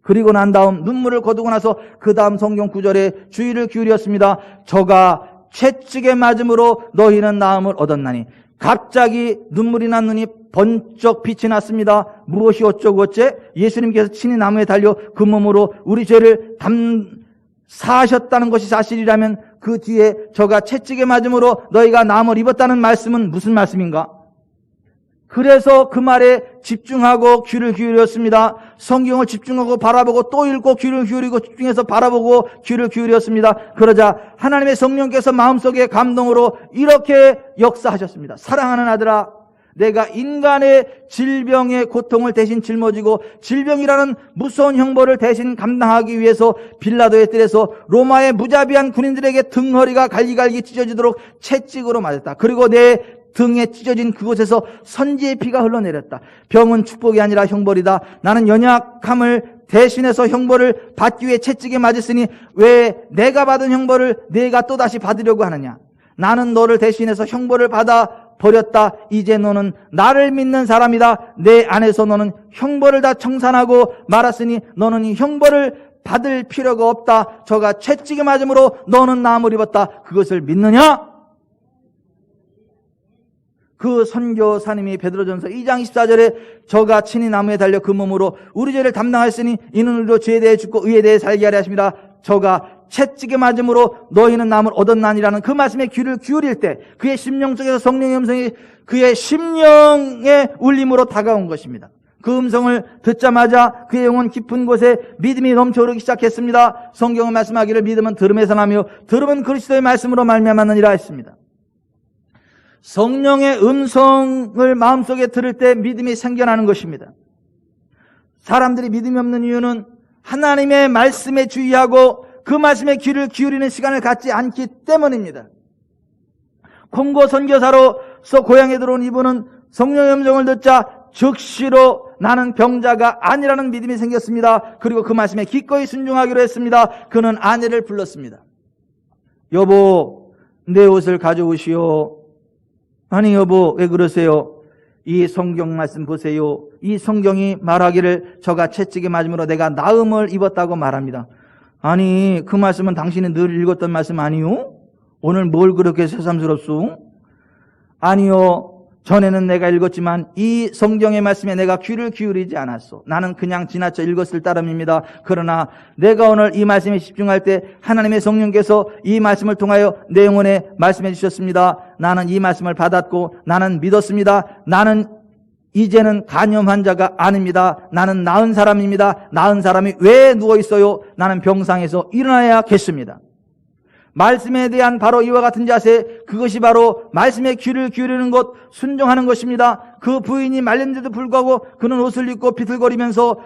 그리고 난 다음 눈물을 거두고 나서 그 다음 성경 구절에 주의를 기울였습니다. 저가 채찍에 맞음으로 너희는 나음을 얻었나니. 갑자기 눈물이 난 눈이 번쩍 빛이 났습니다. 무엇이 어쩌고 어째? 예수님께서 친히 나무에 달려 그 몸으로 우리 죄를 사하셨다는 것이 사실이라면 그 뒤에 저가 채찍에 맞음으로 너희가 나음을 입었다는 말씀은 무슨 말씀인가? 그래서 그 말에 집중하고 귀를 기울였습니다. 성경을 집중하고 바라보고 또 읽고 귀를 기울이고 집중해서 바라보고 귀를 기울였습니다. 그러자 하나님의 성령께서 마음속에 감동으로 이렇게 역사하셨습니다. 사랑하는 아들아, 내가 인간의 질병의 고통을 대신 짊어지고 질병이라는 무서운 형벌을 대신 감당하기 위해서 빌라도의 뜰에서 로마의 무자비한 군인들에게 등허리가 갈기갈기 찢어지도록 채찍으로 맞았다. 그리고 내 등에 찢어진 그곳에서 선지의 피가 흘러내렸다. 병은 축복이 아니라 형벌이다. 나는 연약함을 대신해서 형벌을 받기 위해 채찍에 맞았으니 왜 내가 받은 형벌을 내가 또다시 받으려고 하느냐. 나는 너를 대신해서 형벌을 받아 버렸다. 이제 너는 나를 믿는 사람이다. 내 안에서 너는 형벌을 다 청산하고 말았으니 너는 이 형벌을 받을 필요가 없다. 저가 채찍에 맞음으로 너는 나음을 입었다. 그것을 믿느냐? 그 선교사님이 베드로전서 2장 14절에 저가 친히 나무에 달려 그 몸으로 우리 죄를 담당하였으니 이는 우리로 죄에 대해 죽고 의에 대해 살게 하려 하십니다. 저가 채찍에 맞음으로 너희는 나음을 얻었나니라는 그 말씀에 귀를 기울일 때 그의 심령 속에서 성령의 음성이 그의 심령의 울림으로 다가온 것입니다. 그 음성을 듣자마자 그의 영혼 깊은 곳에 믿음이 넘쳐오르기 시작했습니다. 성경은 말씀하기를 믿음은 들음에서 나며 들음은 그리스도의 말씀으로 말미암았느니라 했습니다. 성령의 음성을 마음속에 들을 때 믿음이 생겨나는 것입니다. 사람들이 믿음이 없는 이유는 하나님의 말씀에 주의하고 그 말씀에 귀를 기울이는 시간을 갖지 않기 때문입니다. 콩고 선교사로서 고향에 들어온 이분은 성령의 음성을 듣자 즉시로 나는 병자가 아니라는 믿음이 생겼습니다. 그리고 그 말씀에 기꺼이 순종하기로 했습니다. 그는 아내를 불렀습니다. 여보, 내 옷을 가져오시오. 아니 여보, 왜 그러세요? 이 성경 말씀 보세요. 이 성경이 말하기를 저가 채찍에 맞음으로 내가 나음을 입었다고 말합니다. 아니 그 말씀은 당신이 늘 읽었던 말씀 아니요? 오늘 뭘 그렇게 새삼스럽소? 아니요, 전에는 내가 읽었지만 이 성경의 말씀에 내가 귀를 기울이지 않았소. 나는 그냥 지나쳐 읽었을 따름입니다. 그러나 내가 오늘 이 말씀에 집중할 때 하나님의 성령께서 이 말씀을 통하여 내 영혼에 말씀해 주셨습니다. 나는 이 말씀을 받았고 나는 믿었습니다. 나는 이제는 간염 환자가 아닙니다. 나는 나은 사람입니다. 나은 사람이 왜 누워 있어요? 나는 병상에서 일어나야겠습니다. 말씀에 대한 바로 이와 같은 자세, 그것이 바로 말씀에 귀를 기울이는 것, 순종하는 것입니다. 그 부인이 말렸는데도 불구하고 그는 옷을 입고 비틀거리면서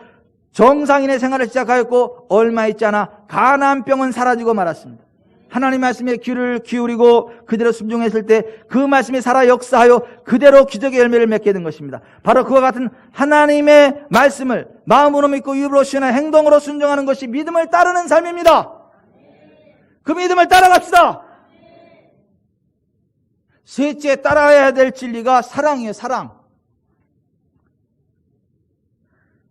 정상인의 생활을 시작하였고 얼마 있지 않아 가난병은 사라지고 말았습니다. 하나님 말씀에 귀를 기울이고 그대로 순종했을 때 그 말씀이 살아 역사하여 그대로 기적의 열매를 맺게 된 것입니다. 바로 그와 같은 하나님의 말씀을 마음으로 믿고 입으로 시인하여 행동으로 순종하는 것이 믿음을 따르는 삶입니다. 그 믿음을 따라갑시다. 셋째, 따라야 될 진리가 사랑이에요. 사랑.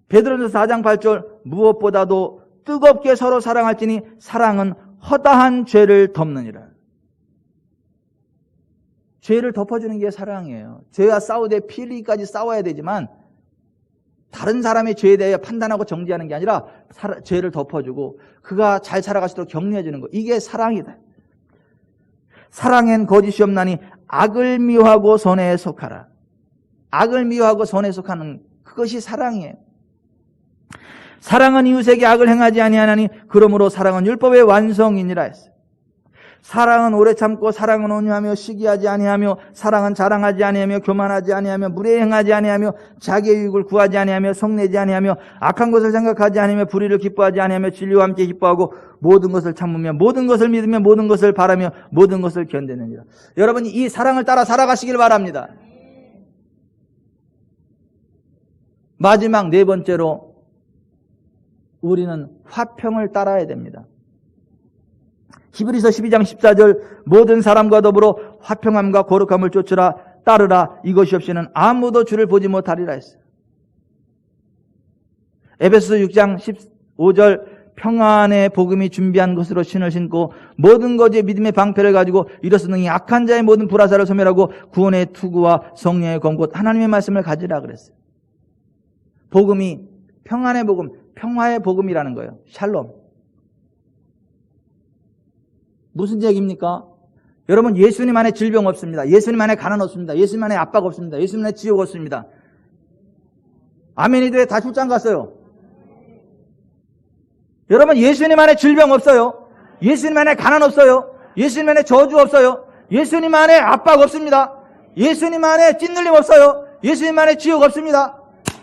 베드로전서 4장 8절, 무엇보다도 뜨겁게 서로 사랑할지니 사랑은 허다한 죄를 덮느니라. 죄를 덮어주는 게 사랑이에요. 죄와 싸우되 피 흘리기까지 싸워야 되지만 다른 사람의 죄에 대해 판단하고 정죄하는 게 아니라 죄를 덮어주고 그가 잘 살아갈 수 있도록 격려해 주는 거, 이게 사랑이다. 사랑엔 거짓이 없나니 악을 미워하고 선에 속하라. 악을 미워하고 선에 속하는 그것이 사랑이에요. 사랑은 이웃에게 악을 행하지 아니하나니 그러므로 사랑은 율법의 완성이니라 했어요. 사랑은 오래 참고 사랑은 온유하며 시기하지 아니하며 사랑은 자랑하지 아니하며 교만하지 아니하며 무례행하지 아니하며 자기의 유익을 구하지 아니하며 성내지 아니하며 악한 것을 생각하지 아니하며 불의를 기뻐하지 아니하며 진리와 함께 기뻐하고 모든 것을 참으며 모든 것을 믿으며 모든 것을 바라며 모든 것을 견디느니라. 여러분이 이 사랑을 따라 살아가시길 바랍니다. 마지막 네 번째로 우리는 화평을 따라야 됩니다. 히브리서 12장 14절, 모든 사람과 더불어 화평함과 거룩함을 쫓으라, 따르라. 이것이 없이는 아무도 주를 보지 못하리라 했어요. 에베소서 6장 15절, 평안의 복음이 준비한 것으로 신을 신고 모든 것에 믿음의 방패를 가지고 이로써 능히 악한 자의 모든 불화사를 소멸하고 구원의 투구와 성령의 검고 하나님의 말씀을 가지라 그랬어요. 복음이 평안의 복음, 평화의 복음이라는 거예요. 샬롬. 무슨 얘기입니까? 여러분, 예수님 안에 질병 없습니다. 예수님 안에 가난 없습니다. 예수님 안에 압박 없습니다. 예수님 안에 지옥 없습니다. 아멘이도에 다 출장 갔어요. 여러분, 예수님 안에 질병 없어요. 예수님 안에 가난 없어요. 예수님 안에 저주 없어요. 예수님 안에 압박 없습니다. 예수님 안에 찐눌림 없어요. 예수님 안에 지옥 없습니다.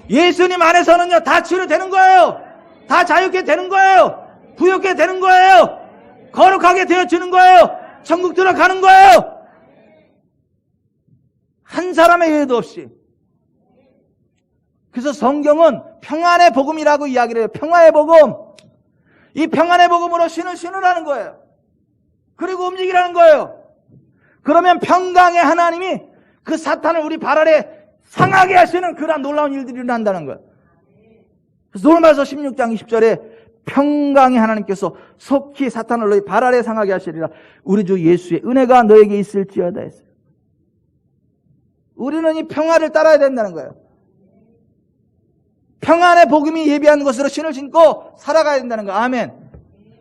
예수님 안에서는요, 다 치료되는 거예요. 다 자유케 되는 거예요. 부유케 되는 거예요. 거룩하게 되어주는 거예요. 천국 들어가는 거예요. 한 사람의 예외도 없이. 그래서 성경은 평안의 복음이라고 이야기를 해요. 평화의 복음. 이 평안의 복음으로 신을 신으라는 거예요. 그리고 움직이라는 거예요. 그러면 평강의 하나님이 그 사탄을 우리 발 아래 상하게 하시는 그런 놀라운 일들이 일어난다는 거예요. 그래서 로마서 16장 20절에 평강의 하나님께서 속히 사탄을 너희 발 아래 상하게 하시리라. 우리 주 예수의 은혜가 너에게 있을지어다 했어요. 우리는 이 평화를 따라야 된다는 거예요. 평안의 복음이 예비한 것으로 신을 신고 살아가야 된다는 거예요. 아멘.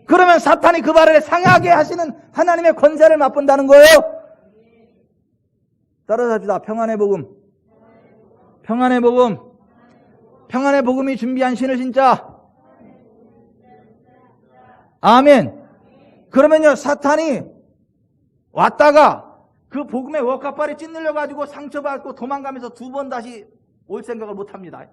그러면 사탄이 그 발 아래 상하게 하시는 하나님의 권세를 맛본다는 거예요. 따라서 합시다. 평안의 복음. 평안의 복음. 평안의 복음이 준비한 신을 신자. 아멘. 그러면요, 사탄이 왔다가 그 복음의 웍카발에 찢눌려가지고 상처받고 도망가면서 두 번 다시 올 생각을 못 합니다.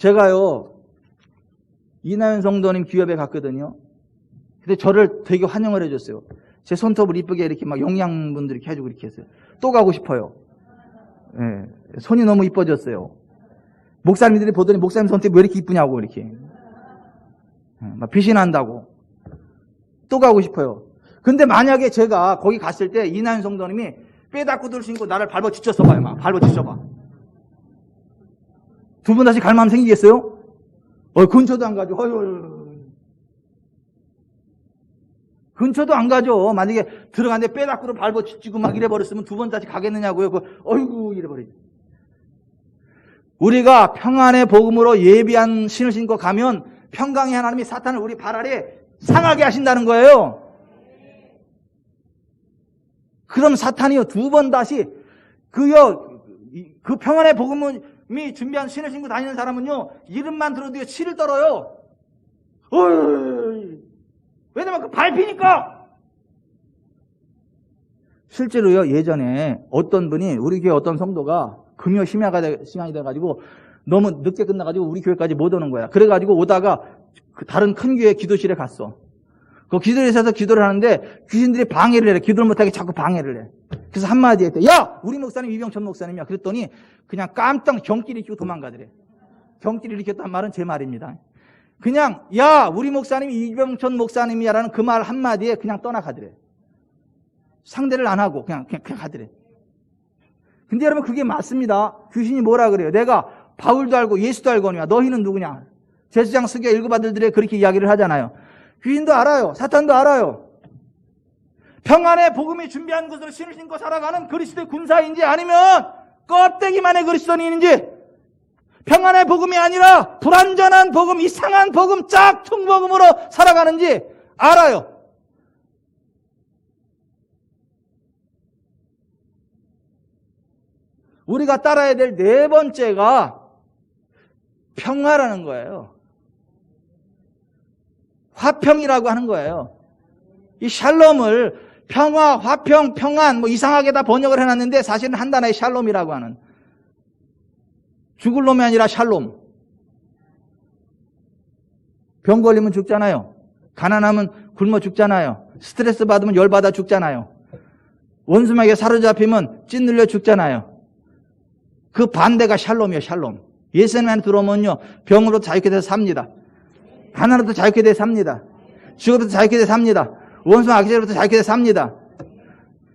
제가요, 이나연 성도님 기업에 갔거든요. 근데 저를 되게 환영을 해줬어요. 제 손톱을 이쁘게 이렇게 막 영양분들 이렇게 해주고 이렇게 했어요. 또 가고 싶어요. 예, 손이 너무 이뻐졌어요. 목사님들이 보더니 목사님 손톱이 왜 이렇게 이쁘냐고 이렇게. 막 빛이 난다고. 또 가고 싶어요. 근데 만약에 제가 거기 갔을 때 이나연 성도님이 빼닦고들 신고 나를 밟아 지쳤어 봐요. 막 밟아 지쳐봐. 두 분 다시 갈 마음 생기겠어요? 근처도 안 가죠. 근처도 안 가죠. 만약에 들어갔는데 빼닦고를 밟아 지치고 막 이래버렸으면 두 번 다시 가겠느냐고요. 어이구 이래버리죠. 우리가 평안의 복음으로 예비한 신을 신고 가면 평강의 하나님이 사탄을 우리 발 아래 상하게 하신다는 거예요. 그럼 사탄이요, 두 번 다시 그 평안의 복음이 준비한 신을 신고 다니는 사람은요, 이름만 들어도 치를 떨어요. 왜냐면 그 밟히니까. 실제로요, 예전에 어떤 분이, 우리 교회 어떤 성도가 금요 시간이 돼가지고 너무 늦게 끝나가지고 우리 교회까지 못 오는 거야. 그래가지고 오다가 그 다른 큰 교회 기도실에 갔어. 그 기도실에서 기도를 하는데 귀신들이 방해를 해. 기도를 못하게 자꾸 방해를 해. 그래서 한마디 했대. 야! 우리 목사님 이병천 목사님이야. 그랬더니 그냥 깜짝 경기를 일으키고 도망가더래. 경기를 일으켰단 말은 제 말입니다. 그냥 야! 우리 목사님이 이병천 목사님이야 라는 그 말 한마디에 그냥 떠나가더래. 상대를 안 하고 그냥 가더래. 근데 여러분 그게 맞습니다. 귀신이 뭐라 그래요? 내가 바울도 알고 예수도 알거니와 너희는 누구냐? 제사장 스게 일곱 아들들에 그렇게 이야기를 하잖아요. 귀신도 알아요. 사탄도 알아요. 평안의 복음이 준비한 것으로 신을 신고 살아가는 그리스도의 군사인지 아니면 껍데기만의 그리스도인인지 평안의 복음이 아니라 불완전한 복음, 이상한 복음, 짝퉁 복음으로 살아가는지 알아요. 우리가 따라야 될 네 번째가 평화라는 거예요. 화평이라고 하는 거예요. 이 샬롬을 평화, 화평, 평안 뭐 이상하게 다 번역을 해놨는데 사실은 한 단어의 샬롬이라고 하는, 죽을 놈이 아니라 샬롬. 병 걸리면 죽잖아요. 가난하면 굶어 죽잖아요. 스트레스 받으면 열받아 죽잖아요. 원수에게 사로잡히면 찐들려 죽잖아요. 그 반대가 샬롬이에요. 샬롬. 예수님 안에 들어오면요, 병으로 자유케 돼서 삽니다. 가난으로도 자유케 돼서 삽니다. 죽어도 자유케 돼서 삽니다. 원수 악세로부터 자유케 돼서 삽니다.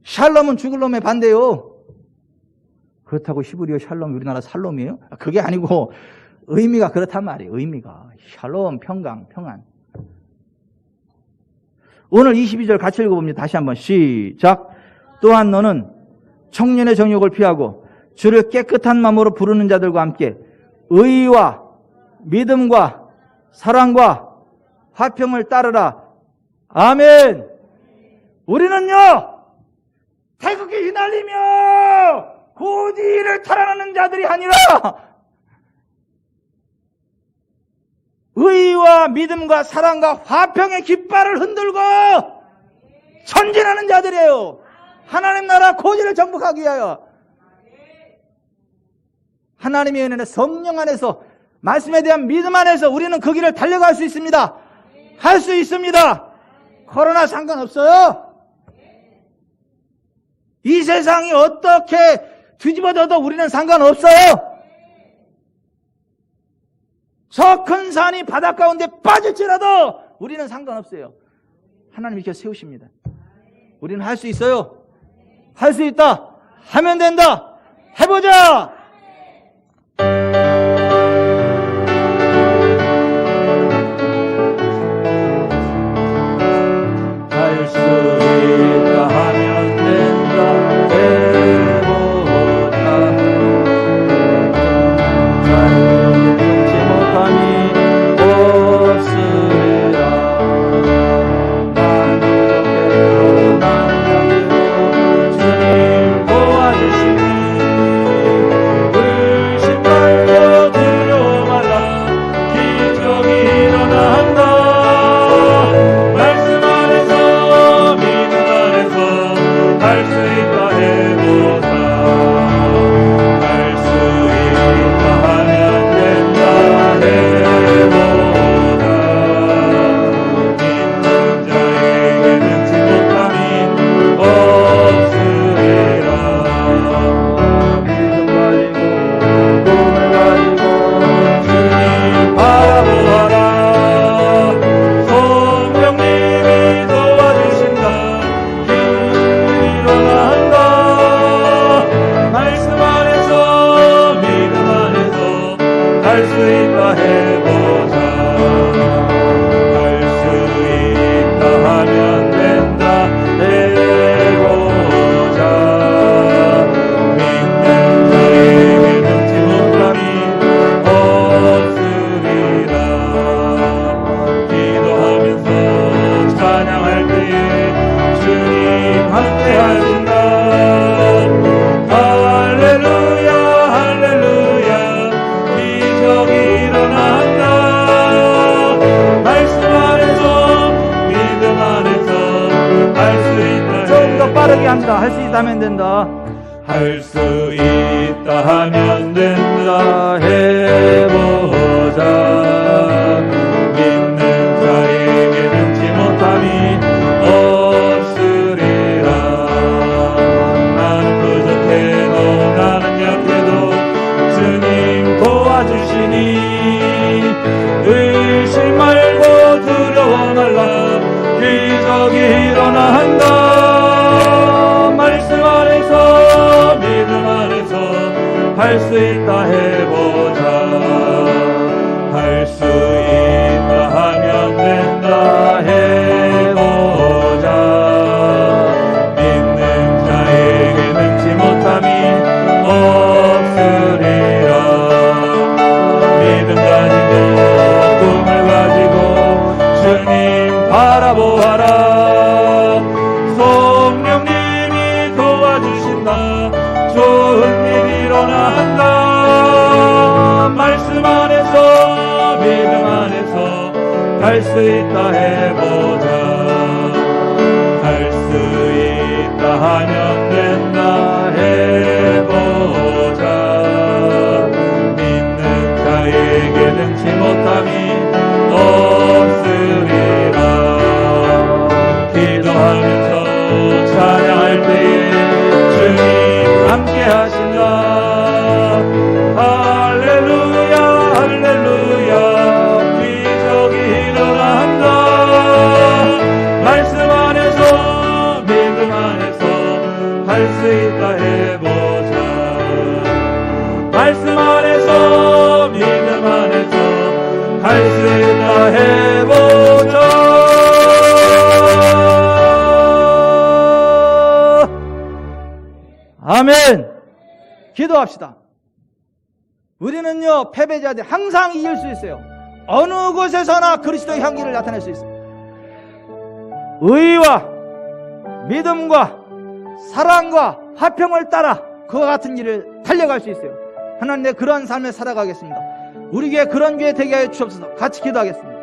샬롬은 죽을 놈의 반대요. 그렇다고 히브리어 샬롬이 우리나라 살롬이에요? 그게 아니고 의미가 그렇단 말이에요. 의미가 샬롬, 평강, 평안. 오늘 22절 같이 읽어봅니다. 다시 한번 시작. 또한 너는 청년의 정욕을 피하고 주를 깨끗한 마음으로 부르는 자들과 함께 의와 믿음과 사랑과 화평을 따르라. 아멘. 우리는요, 태극기 휘날리며 고지를 탈환하는 자들이 아니라 의와 믿음과 사랑과 화평의 깃발을 흔들고 전진하는 자들이에요. 하나님 나라 고지를 정복하기 위하여. 하나님의 은혜는 성령 안에서, 말씀에 대한 믿음 안에서 우리는 그 길을 달려갈 수 있습니다. 할 수 있습니다. 코로나 상관없어요. 이 세상이 어떻게 뒤집어져도 우리는 상관없어요. 저 큰 산이 바닷 가운데 빠질지라도 우리는 상관없어요. 하나님이 이렇게 세우십니다. 우리는 할 수 있어요. 할 수 있다. 하면 된다. 해보자. 할 수 있다 하면 된다. 해보자. 자유롭지 못함이 없으리라. 난 이렇게 난 양대로 주님 도와주시니 할 수 있다 좀 더 빠르게 한다. 할 수 있다 하면 된다. 할 수 있다 하면 된다 해보자. 믿는 자에게 능치 못함이 없으리라. 나는 부족해도 나는 약해도 주님 도와주시니 의심 말고 두려워 말라. 기적이 일어난다. 말씀 안에서 믿음 안에서 할 수 있다 해보자. 할 수 있다 하면 된다 해보자. 믿는 자에게 능치 못함이 없으리라. 믿음 가지고 꿈을 가지고 주님 바라보아라. 성령님이 도와주신다. 좋은 일 일어난다. 말씀 안에서 믿음 안에서 할 수 있다 해보자. 할 수 있다 하면 된다 해보자. 믿는 자에게 능치 못함이 없으리라. 기도하면서 찬양할 때에 주님 함께 하신다. 할렐루야 할렐루야. 기적이 일어난다. 말씀 안에서 믿음 안에서 할 수 있다 해보자. 말씀 안에서 믿음 안에서 할 수 있다 해보자. 아멘. 기도합시다. 우리는요, 패배자들 항상 이길 수 있어요. 어느 곳에서나 그리스도의 향기를 나타낼 수 있어요. 의와 믿음과 사랑과 화평을 따라 그와 같은 길을 달려갈 수 있어요. 하나님, 내 그런 삶을 살아가겠습니다. 우리 교회 그런 교회 되게 하여 주옵소서. 같이 기도하겠습니다.